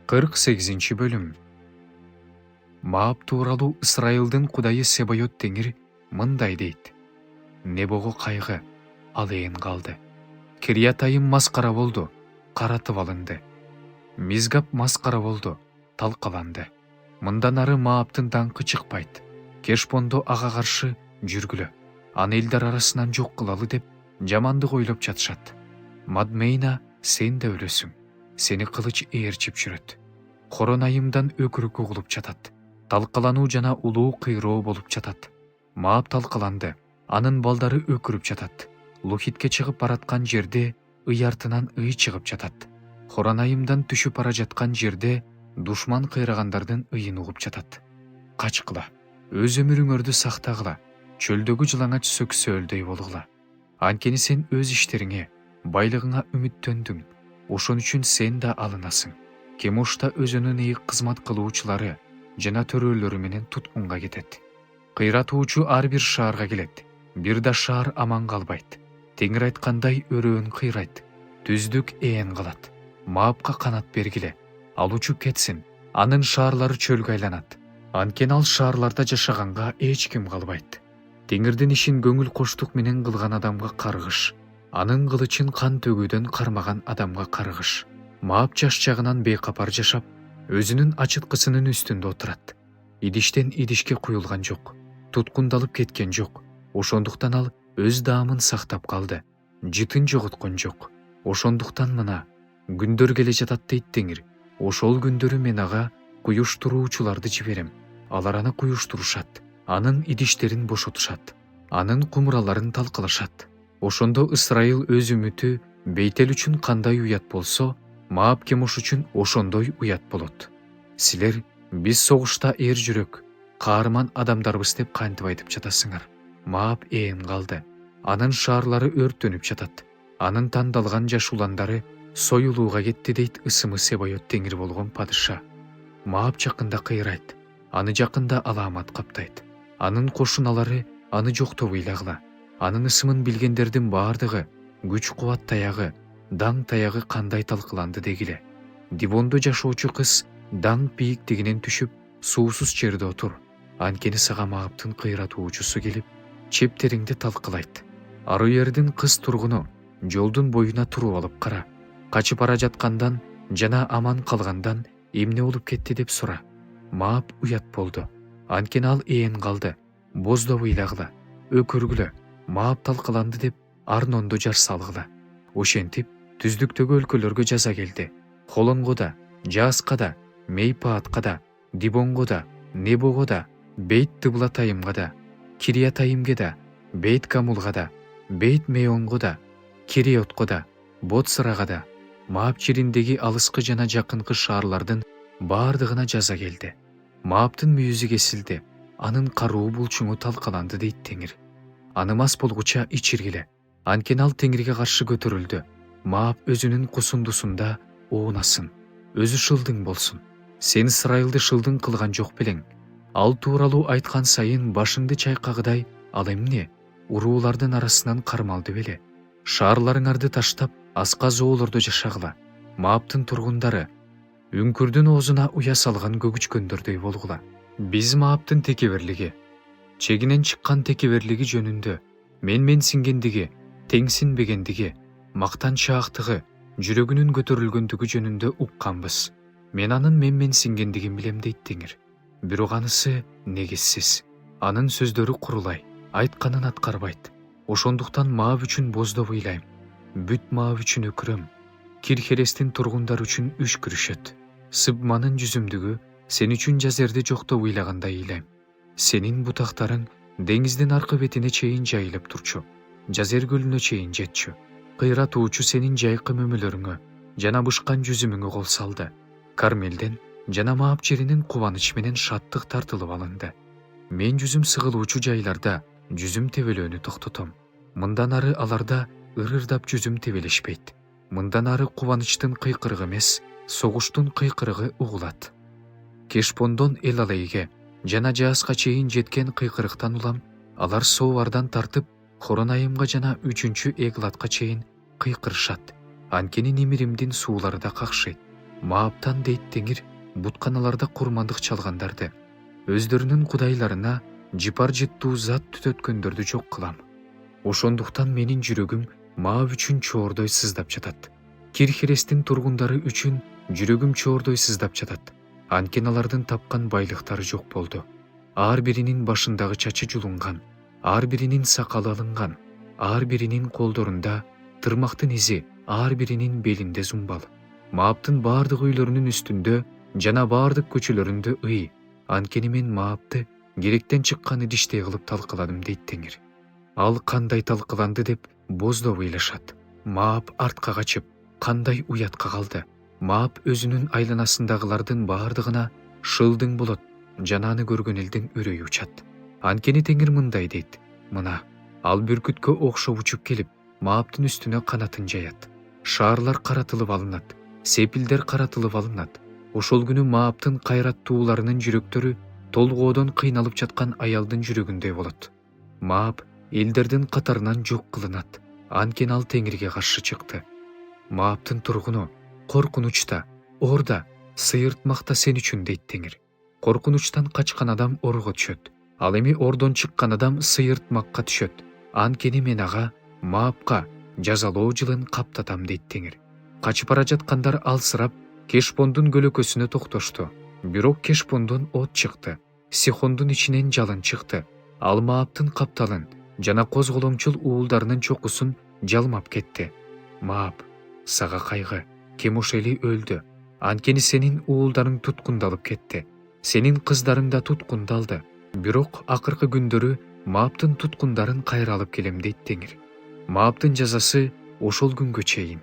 48 бөлүм. Маап тууралуу Ысрайылдын Кудайы Себайот Теңир мындай дейт: Небого кайгы, ал ээн калды. Кириятайым маскара болду, каратып алынды. Мизгап маскара болду, талкаланды. Мындан ары Мааптын даңкы чыкпайт. Кешбондо ага каршы жүргүлө, аны элдер арасынан жок кылалы деп жамандык ойлоп жатышат. Мадмейна, сен да өлөсүң. Сени кылыч ээрчип жүрөт. Хоронайымдан өкүрүк угулуп жатат. Талкалануу жана улуу кыйроо болуп жатат. Маап талкаланды, анын балдары өкүрүп жатат. Лухитке чыгып бараткан жерде ыяртынан ый чыгып жатат. Хоронайымдан түшүп бара жаткан жерде душман кыйрагандардын ыйын угуп жатат. Качкыла, өз өмүрүңөрдү сактагыла, чөлдөгү жылаңач сөксөөлдөй болгула. Анткени сен өз иштериңе, байлыгыңа үмүттөндүң. Ошон үчүн сен да алынасың. Кемушта өзүнүн ийик кызмат кылуучулары жана төрөлөрү менен туткунга кетет. Кыйратуучу ар бир шаарга келет. Бир да шаар аман калбайт. Теңир айткандай өрөөн кыйрайт. Түздүк ээн калат. Маапка канат бергиле. Ал учуп кетсин. Анын шаарлары чөлгө айланат. Анткени ал шаарларда жашаганга эч ким калбайт. Теңирдин ишин көңүл коштук менен кылган адамга каргыш. Анын кылычын кан төгүүдөн кармаган адамга каргыш. Маап жаш жагынан бейкапар жашап, өзүнүн ачыткысынын үстүндө отурат. Идиштен идишке куюлган жок, туткундалып кеткен жок. Ошондуктан ал өз даамын сактап калды. Жытын жоготкон жок. Ошондуктан мына күндөр келе жатат дейт Теңир. Ошол күндөрү мен ага куюштуруучуларды жиберем. Алар аны куюштурушат. Анын идиштерин бошотушат. Анын кумураларын талкалашат. Ошондо Ысрайыл өз үмүтү Бейтел үчүн кандай уят болсо, Маап Кемуш үчүн ошондой уят болот. Силер биз согушта эр жүрөк, каарман адамдарбыз деп кантип айтып жатасыңар? Маап ээн калды. Анын шаарлары өрттөнүп жатат. Анын тандалган жаш уландары союлууга кетти дейт ысымы Себайот Теңир болгон падыша. Маап жакында кыйрайт. Аны жакында алаамат каптайт. Анын кошуналары аны жоктоп ыйлагыла. Анын ысымын билгендердин баардыгы күч кубат таягы, даң таягы кандай талкаланды дегиле. Дивондо жашоочу кыз даң бийиктигинен түшүп, суусуз жерде отур. Анткени сага Мааптын кыйратуучусу келип, чептериңди талкалайт. Аруердин кыз тургуну жолдун боюна туруп алып кара. Качып бара жаткандан жана аман калгандан эмне болуп кетти деп сура. Маап уят болду. Анткени ал ээн калды. Боздоп ыйлагыла, өкүргүлө. Маап талкаланды деп Арнондо жар салгыла. Ошентип түздүктөгү өлкөлөргө жаза келди. Холонго да, Жааска да, Мейпаатка да, Дибонго да, Небого да, Бейт Дыблатайымга да, Кириятайымге да, Бейт Камулга да, Бейт Меонго да, Кириотко да, Ботсырага да, Маап жериндеги алыскы жана жакынкы шаарлардын баардыгына жаза келди. Мааптын мүйүзү кесилди. Анын каруу булчуңу талкаланды дейт Теңир. Аны мас болгуча ичиргиле. Анткени ал Теңирге каршы көтөрүлдү. Маап өзүнүн кусундусунда оонасын. Өзү шылдың болсун. Сен Ысрайылды шылдың кылган жок белең. Ал тууралуу айткан сайын башыңды чайкагыдай, ал эмне? Уруулардын арасынан кармалды беле? Шаарларыңарды таштап, аска зоолордо жашагыла. Мааптын тургундары үңкүрдүн оозуна уя салган көгүчкөндөрдөй болгула. Биз Мааптын текеберлиги, чегинен чыккан текеберлиги жөнүндө, менсингендиги, теңсинбегендиги, мактанчаактыгы, жүрөгүнүн көтөрүлгөндүгү жөнүндө укканбыз. Мен анын менсингендигин билем дейт Теңир. Бирок анысы негизсиз. Анын сөздөрү курулай, айтканын аткарбайт. Ошондуктан Маап үчүн боздоп ыйлайм. Бүт Маап үчүн өкүрөм. Кирхерестин тургундары үчүн үшкүрүшөт. Сыбманын жүзүмдүгү сен үчүн жазерди жоктоп ыйлагандай ыйлайм. Сенин бутактарың деңиздин аркы бетине чейин жайылып турчу. Жазер көлүнө чейин жетчү. Кыйратуучу сенин жайкы мөмөлөрүңө жана бышкан жүзүмүңө кол салды. Кармелден жана Маап жеринин кубаныч менен шаттык тартылып алынды. Мен жүзүм сыгылуучу жайларда жүзүм тебелөөнү токтотом. Мындан ары аларда ырырдап жүзүм тебелешпейт. Мындан ары кубанычтын кыйкырыгы эмес, согуштун кыйкырыгы угулат. Кешбондон Элалейге жана Жааска чейин жеткен кыйкырыктан улам алар Соовардан тартып Хоронайымга жана 3-Эглатка чейин кыйкырышат. Анткени Нимиримдин суулары да какшыйт. Мааптан дейт теңир бутканаларда курмандык чалгандарды, өздөрүнүн кудайларына жыпар жыттуу зат түтөткөндөрдү жок кылам. Ошондуктан менин жүрөгүм маап үчүн чоордой сыздап жатат. Кирхерестин тургундары үчүн жүрөгүм чоордой сыздап жатат. Анткени алардын тапкан байлыктары жок болду. Ар биринин башындагы чачы жулунган, ар биринин сакалы алынган, ар биринин колдорунда тырмактын изи, ар биринин белинде зумбал. Мааптын баардык үйлөрүнүн үстүндө жана баардык көчөлөрүндө ый. Анткени мен маапты керектен чыккан идиштей кылып талкаладым дейт теңир. Ал кандай талкаланды деп боздоп ыйлашат. Маап артка качып, кандай уятка калды. Маап өзүнүн айланасындагылардын баардыгына шылдың болот жана аны көргөн элдин үрөйү учат. Анткени теңир мындай дейт: мына, ал бүркүткө окшоп учуп келип, мааптын үстүнө канатын жаят. Шаарлар каратылып алынат, сепилдер каратылып алынат. Ошол күнү мааптын кайраттууларынын жүрөктөрү толгоодон кыйналып жаткан аялдын жүрөгүндөй болот. Маап элдердин катарынан жок кылынат, анткени ал теңирге каршы чыкты. Мааптын тургуну коркунучта, орда, сыйыртмакта сен үчүн дейт теңир. Коркунучтан качкан адам орго түшөт. Ал эми ордон чыккан адам сыйыртмакка түшөт. Анткени мен ага, маапка жазалоо жылын каптатам дейт теңир. Качып бара жаткандар алсырап Кешпондун көлөкөсүнө токтошту. Бирок Кешпондон от чыкты. Сихондун ичинен жалын чыкты. Ал Мааптын капталын жана козголоңчул уулдарынын чокусун жалмап кетти. Маап, сага кайгы, Кемошели өлдү. Анткени сенин уулдарың туткундалып кетти. Сенин кыздарың да туткундалды. Бирок акыркы күндөрү Мааптын туткундарын кайра алып келем дейт теңир. Мааптын жазасы ошол күнгө чейин